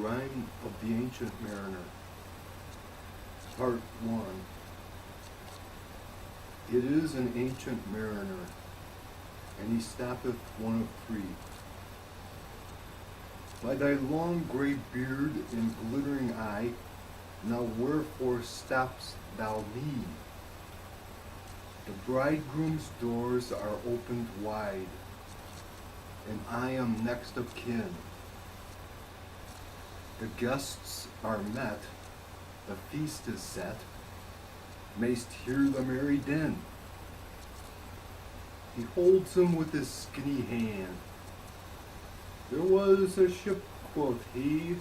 Rime of the Ancient Mariner, Part 1. It is an ancient mariner, and he stoppeth one of three. By thy long grey beard and glittering eye, now wherefore stopp'st thou me? The bridegroom's doors are opened wide, and I am next of kin. The guests are met, the feast is set, mayst hear the merry din. He holds him with his skinny hand. There was a ship, quoth he.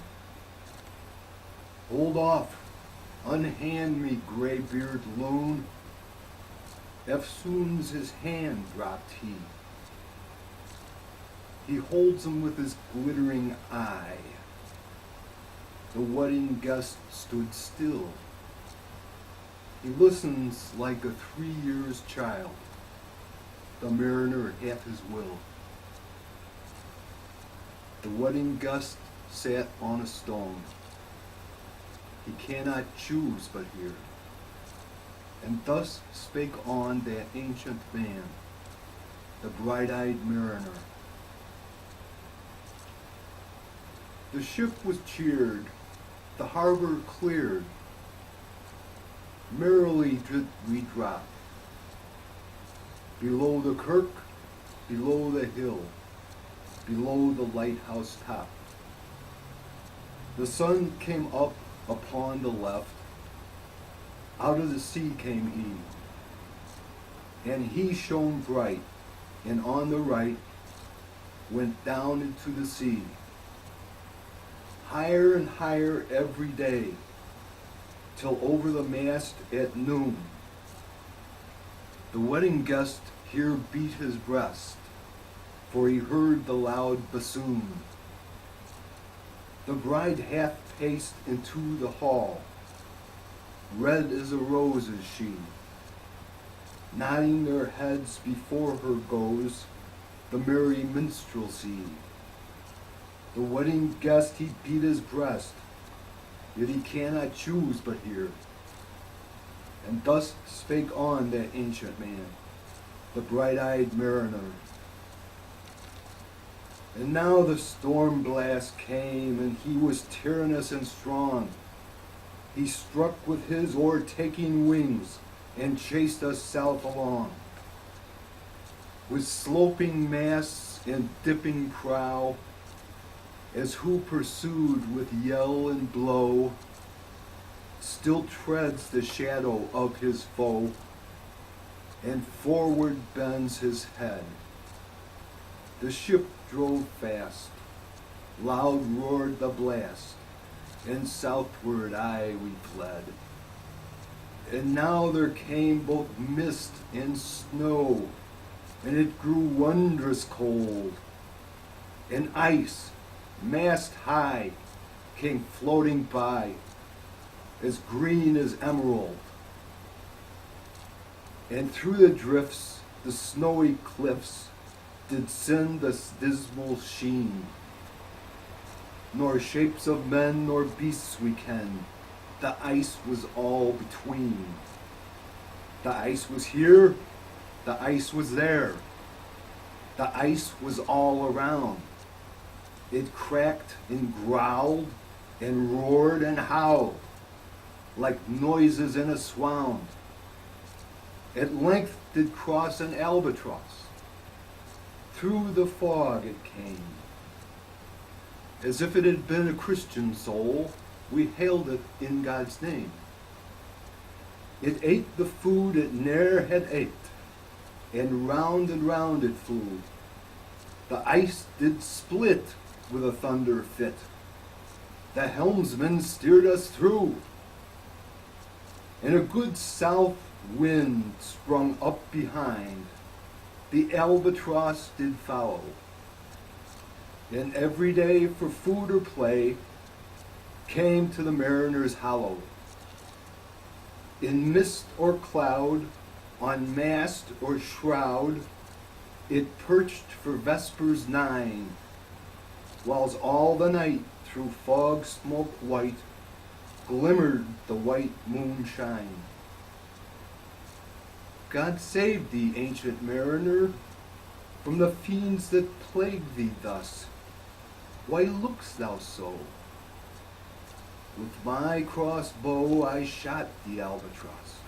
Hold off, unhand me, greybeard loon. Eftsoons his hand dropped he. He holds him with his glittering eye. The wedding guest stood still. He listens like a 3 years child. The mariner hath his will. The wedding guest sat on a stone. He cannot choose but hear. And thus spake on that ancient man, the bright-eyed mariner. The ship was cheered, the harbor cleared. Merrily did we drop. Below the kirk, below the hill, below the lighthouse top. The sun came up upon the left, out of the sea came he, and he shone bright, and on the right went down into the sea. Higher and higher every day, till over the mast at noon. The wedding guest here beat his breast, for he heard the loud bassoon. The bride hath paced into the hall, red as a rose is she. Nodding their heads before her goes the merry minstrelsy. The wedding guest he beat his breast, yet he cannot choose but hear. And thus spake on that ancient man, the bright-eyed mariner. And now the storm blast came, and he was tyrannous and strong. He struck with his o'ertaking wings, and chased us south along. With sloping masts and dipping prow, as who pursued with yell and blow, still treads the shadow of his foe, and forward bends his head. The ship drove fast, loud roared the blast, and southward aye we fled. And now there came both mist and snow, and it grew wondrous cold, and ice, mast high, came floating by, as green as emerald. And through the drifts, the snowy cliffs, did send the dismal sheen. Nor shapes of men nor beasts we ken, the ice was all between. The ice was here, the ice was there, the ice was all around. It cracked and growled and roared and howled like noises in a swound. At length did cross an albatross. Through the fog it came. As if it had been a Christian soul, we hailed it in God's name. It ate the food it ne'er had ate, and round it flew. The ice did split with a thunder fit. The helmsman steered us through, and a good south wind sprung up behind. The albatross did follow, and every day for food or play came to the mariner's hollow. In mist or cloud, on mast or shroud, it perched for vespers 9, whiles all the night through fog smoke white glimmered the white moonshine. God save thee, ancient mariner, from the fiends that plague thee thus. Why look'st thou so? With my crossbow I shot the albatross.